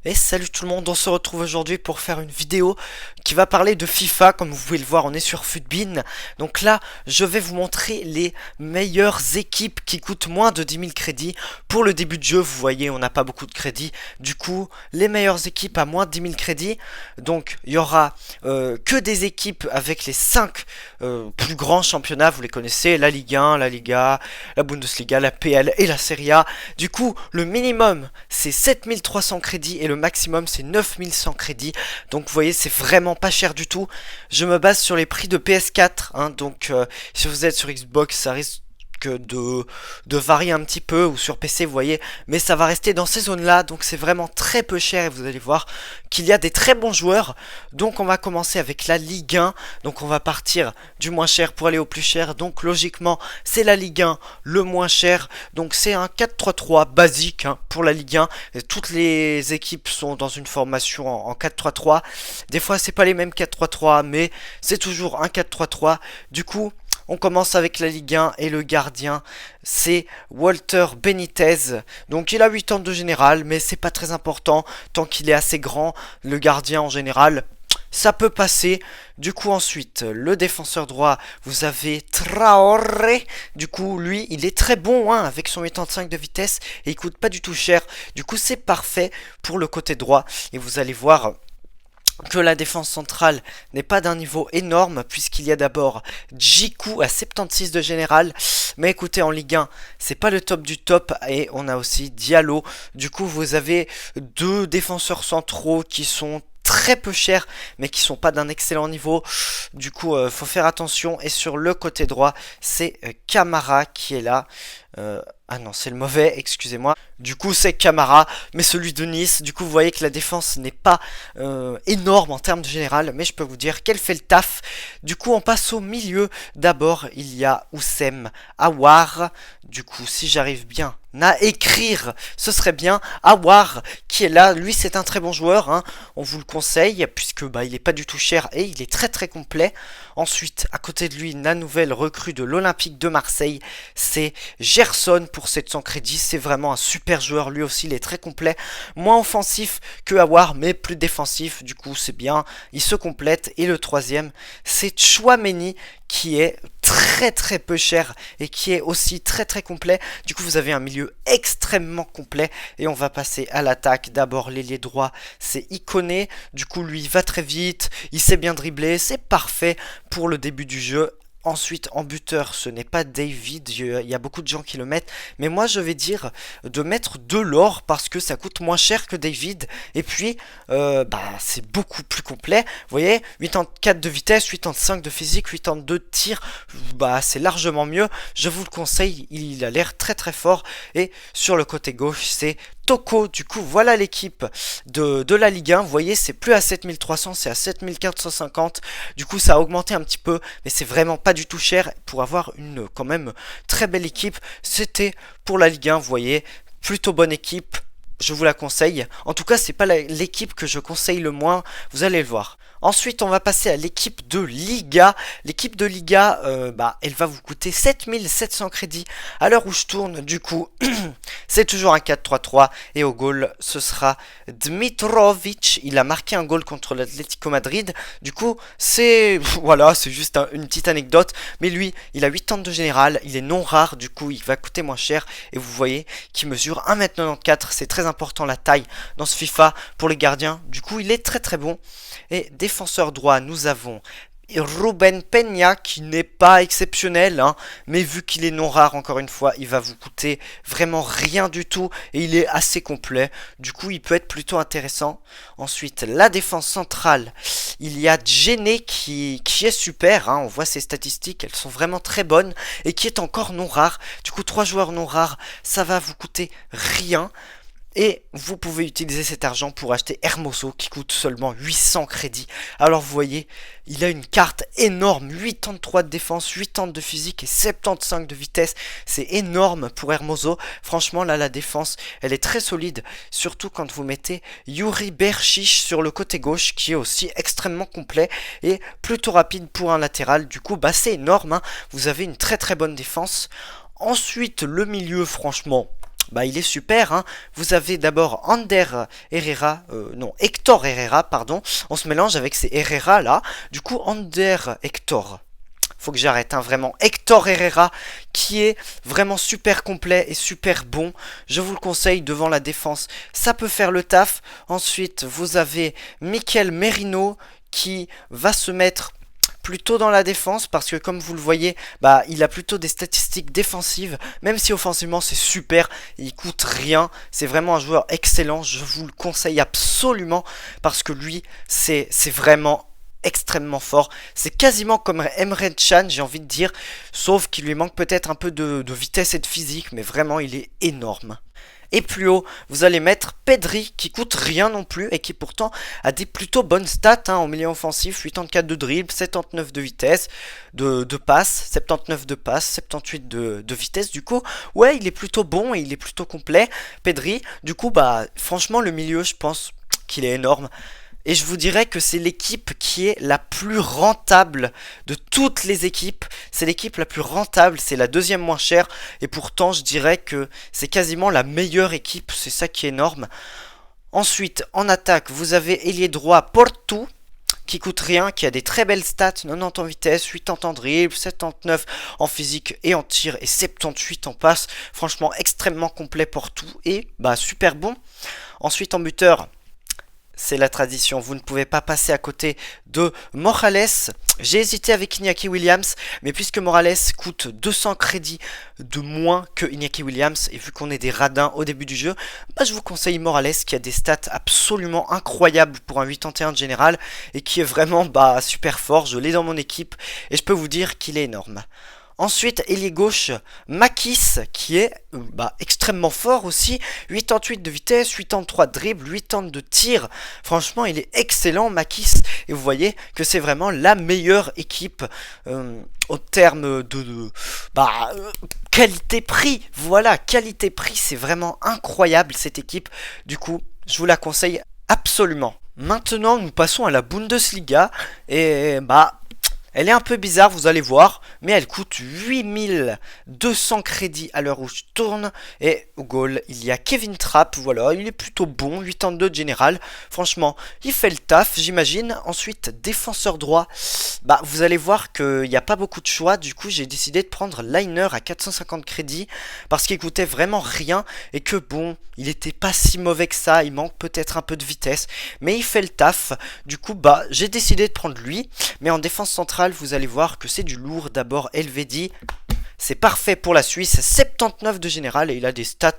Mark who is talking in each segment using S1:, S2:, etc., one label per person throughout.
S1: Et salut tout le monde, on se retrouve aujourd'hui pour faire une vidéo qui va parler de FIFA. Comme vous pouvez le voir, on est sur Futbin. Donc là, je vais vous montrer les meilleures équipes qui coûtent moins de 10 000 crédits. Pour le début de jeu, vous voyez, on n'a pas beaucoup de crédits. Du coup, les meilleures équipes à moins de 10 000 crédits. Donc, il y aura que des équipes avec les 5 plus grands championnats. Vous les connaissez, la Ligue 1, la Liga, la Bundesliga, la PL et la Serie A. Du coup, le minimum, c'est 7300 crédits et le maximum c'est 9100 crédits. Donc vous voyez, c'est vraiment pas cher du tout. Je me base sur les prix de PS4 hein, donc si vous êtes sur Xbox, ça risque de varier un petit peu, ou sur PC vous voyez, mais ça va rester dans ces zones là, donc c'est vraiment très peu cher. Et vous allez voir qu'il y a des très bons joueurs. Donc on va commencer avec la Ligue 1, donc on va partir du moins cher pour aller au plus cher. Donc logiquement c'est la Ligue 1 le moins cher, donc c'est un 4-3-3 basique hein, pour la Ligue 1. Et toutes les équipes sont dans une formation en 4-3-3. Des fois c'est pas les mêmes 4-3-3, mais c'est toujours un 4-3-3. Du coup on commence avec la Ligue 1 et le gardien c'est Walter Benitez. Donc il a 8 ans de général, mais c'est pas très important tant qu'il est assez grand. Le gardien en général, ça peut passer. Du coup ensuite, le défenseur droit, vous avez Traoré. Du coup lui, il est très bon hein, avec son 85 de vitesse et il coûte pas du tout cher. Du coup c'est parfait pour le côté droit. Et vous allez voir que la défense centrale n'est pas d'un niveau énorme, puisqu'il y a d'abord Djikou à 76 de général. Mais écoutez, en Ligue 1 c'est pas le top du top, et on a aussi Diallo. Du coup vous avez deux défenseurs centraux qui sont très peu chers, mais qui sont pas d'un excellent niveau. Du coup faut faire attention. Et sur le côté droit c'est Camara qui est là. Ah non, c'est le mauvais, excusez-moi. Du coup, c'est Camara, mais celui de Nice. Du coup, vous voyez que la défense n'est pas énorme en termes de général, mais je peux vous dire qu'elle fait le taf. Du coup, on passe au milieu. D'abord, il y a Oussem Aouar. Du coup, si j'arrive bien à écrire, ce serait bien. Aouar, qui est là. Lui, c'est un très bon joueur. Hein. On vous le conseille, puisque bah, il est pas du tout cher et il est très très complet. Ensuite, à côté de lui, la nouvelle recrue de l'Olympique de Marseille, c'est Gerson pour 700 crédits. C'est vraiment un super joueur, lui aussi il est très complet, moins offensif que Aouar mais plus défensif, du coup c'est bien, il se complète. Et le troisième c'est Chouameni qui est très très peu cher et qui est aussi très très complet. Du coup vous avez un milieu extrêmement complet et on va passer à l'attaque. D'abord l'ailier droit c'est Ikoné, du coup lui il va très vite, il sait bien dribbler, c'est parfait pour le début du jeu. Ensuite, en buteur, ce n'est pas David, il y a beaucoup de gens qui le mettent, mais moi je vais dire de mettre Delors parce que ça coûte moins cher que David, et puis c'est beaucoup plus complet. Vous voyez, 84 de vitesse, 85 de physique, 82 de tir, c'est largement mieux, je vous le conseille, il a l'air très très fort. Et sur le côté gauche, c'est Toko. Du coup voilà l'équipe de la Ligue 1. Vous voyez c'est plus à 7300, c'est à 7450. Du coup ça a augmenté un petit peu, mais c'est vraiment pas du tout cher pour avoir une quand même très belle équipe. C'était pour la Ligue 1, vous voyez, plutôt bonne équipe. Je vous la conseille. En tout cas, c'est pas l'équipe que je conseille le moins. Vous allez le voir. Ensuite, on va passer à l'équipe de Liga. L'équipe de Liga, elle va vous coûter 7700 crédits à l'heure où je tourne. Du coup, c'est toujours un 4-3-3. Et au goal, ce sera Dmitrovic. Il a marqué un goal contre l'Atlético Madrid. Du coup, c'est voilà, c'est juste une petite anecdote. Mais lui, il a 8 ans de général. Il est non rare. Du coup, il va coûter moins cher. Et vous voyez qu'il mesure 1m94. C'est très important la taille dans ce FIFA pour les gardiens. Du coup, il est très très bon. Et défenseur droit, nous avons Ruben Peña qui n'est pas exceptionnel, hein, mais vu qu'il est non rare, encore une fois, il va vous coûter vraiment rien du tout et il est assez complet. Du coup, il peut être plutôt intéressant. Ensuite, la défense centrale, il y a Djené qui est super, hein, on voit ses statistiques, elles sont vraiment très bonnes et qui est encore non rare. Du coup, 3 joueurs non rares, ça va vous coûter rien. Et vous pouvez utiliser cet argent pour acheter Hermoso qui coûte seulement 800 crédits. Alors vous voyez, il a une carte énorme, 83 de défense, 80 de physique et 75 de vitesse. C'est énorme pour Hermoso. Franchement là la défense, elle est très solide. Surtout quand vous mettez Yuri Berchiche sur le côté gauche qui est aussi extrêmement complet et plutôt rapide pour un latéral. Du coup c'est énorme, hein. Vous avez une très très bonne défense. Ensuite le milieu franchement... bah il est super, hein. Vous avez d'abord Hector Herrera, pardon. On se mélange avec ces Herrera là. Du coup, Hector. Faut que j'arrête, hein, vraiment. Hector Herrera, qui est vraiment super complet et super bon. Je vous le conseille devant la défense. Ça peut faire le taf. Ensuite, vous avez Mikel Merino, qui va se mettre plutôt dans la défense parce que comme vous le voyez, bah il a plutôt des statistiques défensives, même si offensivement c'est super, il coûte rien, c'est vraiment un joueur excellent, je vous le conseille absolument parce que lui c'est vraiment extrêmement fort, c'est quasiment comme Emre Can, j'ai envie de dire, sauf qu'il lui manque peut-être un peu de vitesse et de physique, mais vraiment il est énorme. Et plus haut, vous allez mettre Pedri, qui coûte rien non plus, et qui pourtant a des plutôt bonnes stats, hein, en milieu offensif, 84 de dribble, 79 de vitesse, de passe, 79 de passe, 78 de vitesse, du coup, ouais, il est plutôt bon, et il est plutôt complet, Pedri, du coup, bah, franchement, le milieu, je pense qu'il est énorme. Et je vous dirais que c'est l'équipe qui est la plus rentable de toutes les équipes. C'est l'équipe la plus rentable, c'est la deuxième moins chère. Et pourtant, je dirais que c'est quasiment la meilleure équipe. C'est ça qui est énorme. Ensuite, en attaque, vous avez ailier droit Porto, qui coûte rien, qui a des très belles stats. 90 en vitesse, 80 en dribble, 79 en physique et en tir, et 78 en passe. Franchement, extrêmement complet Porto. Et bah super bon. Ensuite, en buteur... c'est la tradition, vous ne pouvez pas passer à côté de Morales. J'ai hésité avec Iñaki Williams, mais puisque Morales coûte 200 crédits de moins que Iñaki Williams, et vu qu'on est des radins au début du jeu, bah je vous conseille Morales qui a des stats absolument incroyables pour un 81 de général, et qui est vraiment bah super fort, je l'ai dans mon équipe, et je peux vous dire qu'il est énorme. Ensuite, ailier gauche, Makis, qui est extrêmement fort aussi. 88 de vitesse, 83 de dribble, 80 de tir. Franchement, il est excellent, Makis. Et vous voyez que c'est vraiment la meilleure équipe au terme de qualité-prix. Voilà, qualité-prix, c'est vraiment incroyable cette équipe. Du coup, je vous la conseille absolument. Maintenant, nous passons à la Bundesliga. Et elle est un peu bizarre, vous allez voir, mais elle coûte 8200 crédits à l'heure où je tourne. Et au goal, il y a Kevin Trapp, voilà, il est plutôt bon, 82 de général. Franchement, il fait le taf, j'imagine. Ensuite, défenseur droit, vous allez voir qu'il n'y a pas beaucoup de choix. Du coup, j'ai décidé de prendre Liner à 450 crédits parce qu'il coûtait vraiment rien. Et que bon, il était pas si mauvais que ça, il manque peut-être un peu de vitesse, mais il fait le taf. Du coup, j'ai décidé de prendre lui, mais en défense centrale, vous allez voir que c'est du lourd. D'abord Elvedi, c'est parfait pour la Suisse, 79 de général et il a des stats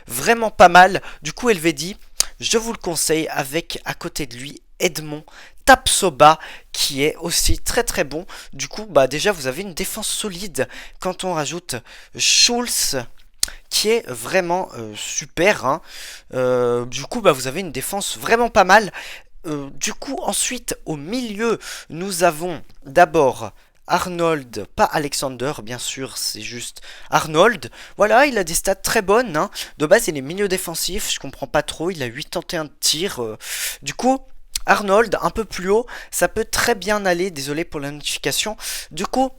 S1: vraiment pas mal. Du coup Elvedi, je vous le conseille avec à côté de lui Edmond Tapsoba qui est aussi très très bon. Du coup déjà vous avez une défense solide quand on rajoute Schulz qui est vraiment super, hein. Du coup vous avez une défense vraiment pas mal. Du coup, ensuite, au milieu, nous avons d'abord Arnold, pas Alexander, bien sûr, c'est juste Arnold. Voilà, il a des stats très bonnes, hein. De base, il est milieu défensif, je comprends pas trop, il a 81 de tir. Du coup, Arnold, un peu plus haut, ça peut très bien aller, désolé pour la notification. Du coup,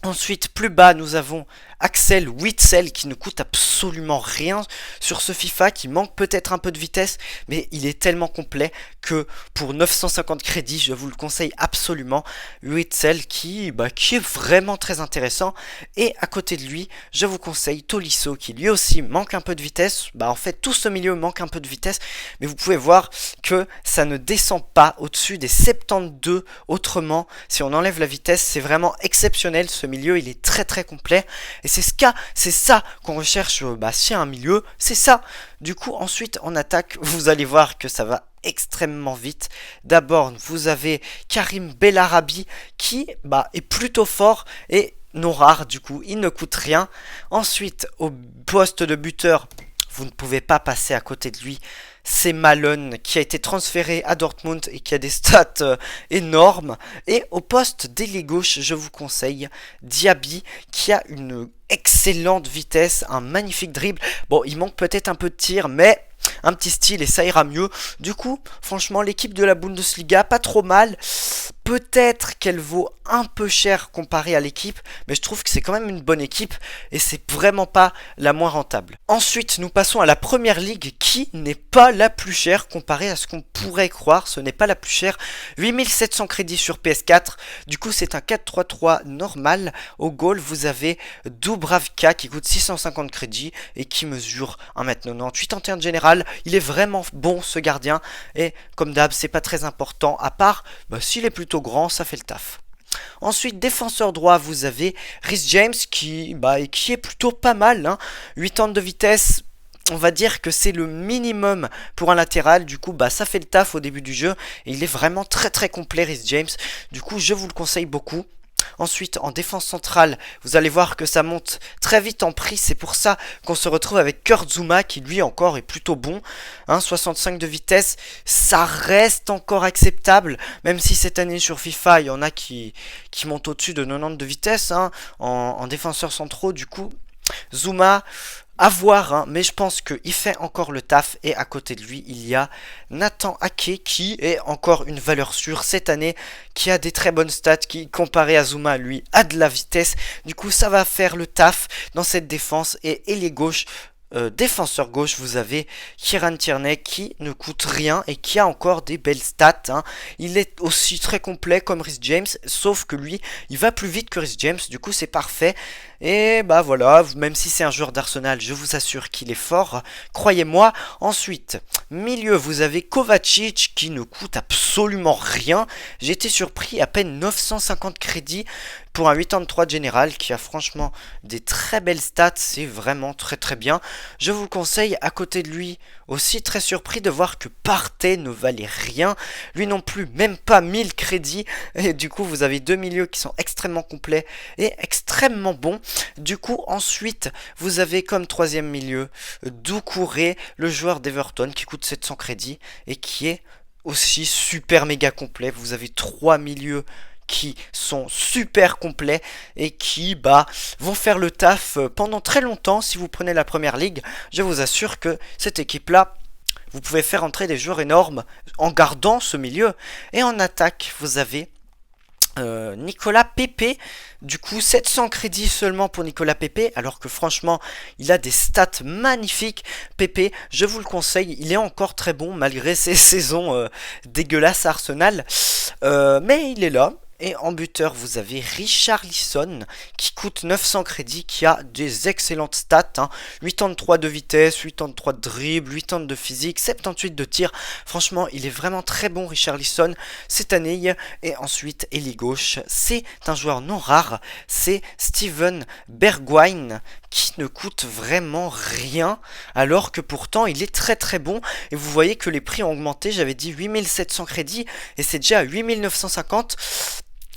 S1: ensuite, plus bas, nous avons Axel Witsel qui ne coûte absolument rien sur ce FIFA, qui manque peut-être un peu de vitesse, mais il est tellement complet que pour 950 crédits, je vous le conseille absolument. Witsel qui est vraiment très intéressant. Et à côté de lui, je vous conseille Tolisso qui lui aussi manque un peu de vitesse. En fait, tout ce milieu manque un peu de vitesse, mais vous pouvez voir que ça ne descend pas au-dessus des 72. Autrement, si on enlève la vitesse, c'est vraiment exceptionnel. Ce milieu, il est très très complet. Et c'est ça qu'on recherche si un milieu, c'est ça. Du coup, ensuite, en attaque, vous allez voir que ça va extrêmement vite. D'abord, vous avez Karim Bellarabi qui est plutôt fort et non rare, du coup, il ne coûte rien. Ensuite, au poste de buteur, vous ne pouvez pas passer à côté de lui. C'est Malone qui a été transféré à Dortmund et qui a des stats énormes. Et au poste d'ailier gauche, je vous conseille Diaby qui a une excellente vitesse, un magnifique dribble. Bon, il manque peut-être un peu de tir, mais un petit style et ça ira mieux. Du coup, franchement, l'équipe de la Bundesliga, pas trop mal. Peut-être qu'elle vaut un peu cher comparée à l'équipe, mais je trouve que c'est quand même une bonne équipe et c'est vraiment pas la moins rentable. Ensuite, nous passons à la première ligue qui n'est pas la plus chère comparée à ce qu'on pourrait croire. Ce n'est pas la plus chère. 8700 crédits sur PS4. Du coup, c'est un 4-3-3 normal. Au goal, vous avez Dubravka qui coûte 650 crédits et qui mesure 1m90. 81 de général. Il est vraiment bon ce gardien et comme d'hab, c'est pas très important à part s'il est plutôt grand, ça fait le taf. Ensuite, défenseur droit, vous avez Reece James qui est plutôt pas mal. 8 ans de vitesse, on va dire que c'est le minimum pour un latéral. Du coup, ça fait le taf au début du jeu. Et il est vraiment très très complet, Reece James. Du coup, je vous le conseille beaucoup. Ensuite, en défense centrale, vous allez voir que ça monte très vite en prix. C'est pour ça qu'on se retrouve avec Kurt Zouma qui lui encore est plutôt bon. 65 de vitesse, ça reste encore acceptable. Même si cette année sur FIFA, il y en a qui montent au-dessus de 90 de vitesse en défenseurs centraux. Du coup, Zouma, à voir, mais je pense qu'il fait encore le taf. Et à côté de lui, il y a Nathan Ake qui est encore une valeur sûre cette année, qui a des très bonnes stats, qui comparé à Zouma, lui, a de la vitesse. Du coup, ça va faire le taf dans cette défense. Et ailier gauche, défenseur gauche, vous avez Kieran Tierney qui ne coûte rien et qui a encore des belles stats. Il est aussi très complet comme Reece James, sauf que lui, il va plus vite que Reece James, du coup c'est parfait. Et voilà, même si c'est un joueur d'Arsenal, je vous assure qu'il est fort, croyez-moi. Ensuite, milieu, vous avez Kovacic qui ne coûte absolument rien. J'ai été surpris, à peine 950 crédits pour un 83 de général qui a franchement des très belles stats, c'est vraiment très très bien. Je vous le conseille. À côté de lui, aussi très surpris de voir que Partey ne valait rien. Lui non plus, même pas 1000 crédits. Et du coup, vous avez deux milieux qui sont extrêmement complets et extrêmement bons. Du coup, ensuite, vous avez comme troisième milieu Doucouré, le joueur d'Everton qui coûte 700 crédits et qui est aussi super méga complet. Vous avez trois milieux qui sont super complets et qui vont faire le taf pendant très longtemps. Si vous prenez la première ligue, je vous assure que cette équipe là, vous pouvez faire entrer des joueurs énormes en gardant ce milieu. Et en attaque, vous avez Nicolas Pepe. Du coup 700 crédits seulement pour Nicolas Pepe, alors que franchement il a des stats magnifiques. Pepe, je vous le conseille, il est encore très bon malgré ses saisons dégueulasses à Arsenal, mais il est là. Et en buteur, vous avez Richarlison qui coûte 900 crédits, qui a des excellentes stats. 83 de vitesse, 83 de dribble, 80 de physique, 78 de tir. Franchement, il est vraiment très bon Richarlison cette année. Et ensuite, ailier gauche, c'est un joueur non rare. C'est Steven Bergwijn qui ne coûte vraiment rien, alors que pourtant il est très très bon. Et vous voyez que les prix ont augmenté. J'avais dit 8700 crédits et c'est déjà à 8950.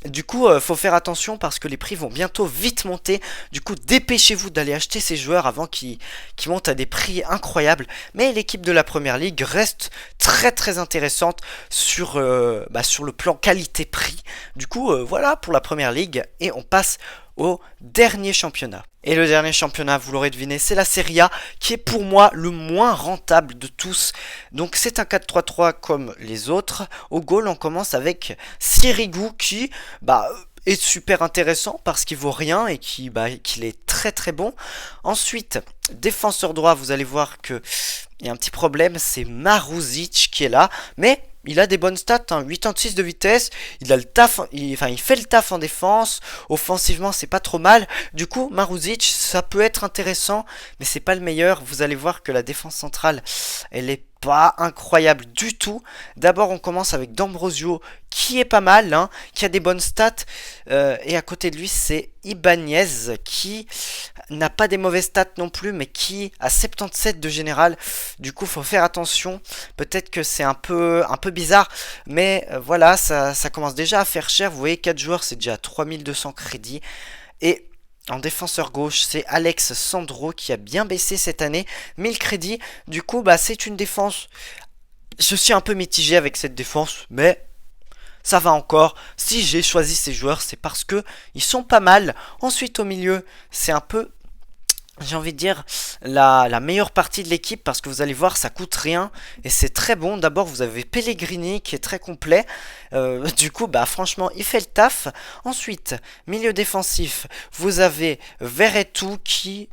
S1: Du coup, faut faire attention parce que les prix vont bientôt vite monter. Du coup, dépêchez-vous d'aller acheter ces joueurs avant qu'ils montent à des prix incroyables. Mais l'équipe de la Première Ligue reste très très intéressante sur le plan qualité-prix. Du coup, voilà pour la Première Ligue et on passe au dernier championnat. Et le dernier championnat, vous l'aurez deviné, c'est la Serie A, qui est pour moi le moins rentable de tous. Donc c'est un 4-3-3 comme les autres. Au goal, on commence avec Sirigu qui est super intéressant parce qu'il vaut rien et qu'il est très très bon. Ensuite, défenseur droit, vous allez voir que il y a un petit problème, c'est Maruzic qui est là, mais il a des bonnes stats, 86 de vitesse, il a le taf, il fait le taf en défense, offensivement c'est pas trop mal. Du coup, Maruzic, ça peut être intéressant, mais c'est pas le meilleur. Vous allez voir que la défense centrale, elle est pas incroyable du tout. D'abord, on commence avec D'Ambrosio, qui est pas mal, qui a des bonnes stats, et à côté de lui, c'est Ibanez, qui n'a pas des mauvaises stats non plus, mais qui a 77 de général. Du coup, faut faire attention. Peut-être que c'est un peu bizarre, mais voilà, ça commence déjà à faire cher. Vous voyez, 4 joueurs, c'est déjà 3200 crédits. Et en défenseur gauche, c'est Alex Sandro qui a bien baissé cette année, 1000 crédits. Du coup, c'est une défense. Je suis un peu mitigé avec cette défense, mais ça va encore. Si j'ai choisi ces joueurs, c'est parce que ils sont pas mal. Ensuite, au milieu, c'est un peu j'ai envie de dire, la meilleure partie de l'équipe parce que vous allez voir, ça coûte rien et c'est très bon. D'abord, vous avez Pellegrini qui est très complet. Du coup, bah franchement, il fait le taf. Ensuite, milieu défensif, vous avez Verretou qui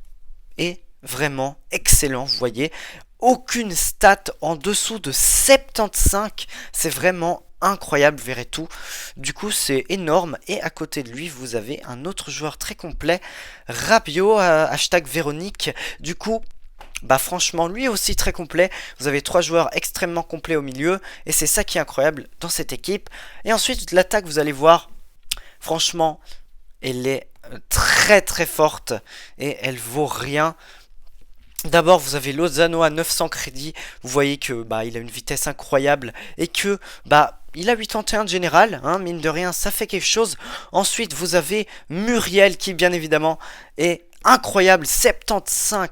S1: est vraiment excellent, vous voyez. Aucune stat en dessous de 75, c'est vraiment incroyable, Verretou. Du coup, c'est énorme. Et à côté de lui, vous avez un autre joueur très complet, Rabiot, hashtag Véronique. Du coup, bah franchement, lui aussi très complet. Vous avez trois joueurs extrêmement complets au milieu. Et c'est ça qui est incroyable dans cette équipe. Et ensuite, l'attaque, vous allez voir, franchement, elle est très très forte. Et elle vaut rien. D'abord, vous avez Lozano à 900 crédits. Vous voyez que bah il a une vitesse incroyable et que bah il a 81 de général, hein, mine de rien, ça fait quelque chose. Ensuite, vous avez Muriel qui bien évidemment est incroyable, 75,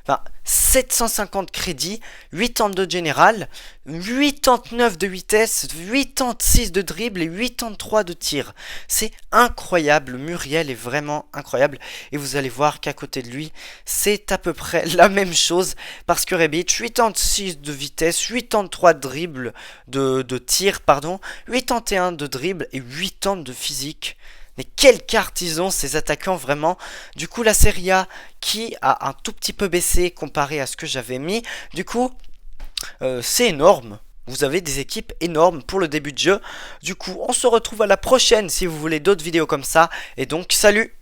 S1: enfin 750 crédits, 82 de général, 89 de vitesse, 86 de dribble et 83 de tir. C'est incroyable, Muriel est vraiment incroyable. Et vous allez voir qu'à côté de lui, c'est à peu près la même chose. Parce que Rebic, 86 de vitesse, 83 de dribble, de tir, pardon, 81 de dribble et 80 de physique. Mais quelle carte ils ont ces attaquants vraiment. Du coup la Serie A qui a un tout petit peu baissé comparé à ce que j'avais mis. Du coup c'est énorme. Vous avez des équipes énormes pour le début de jeu. Du coup on se retrouve à la prochaine si vous voulez d'autres vidéos comme ça. Et donc salut.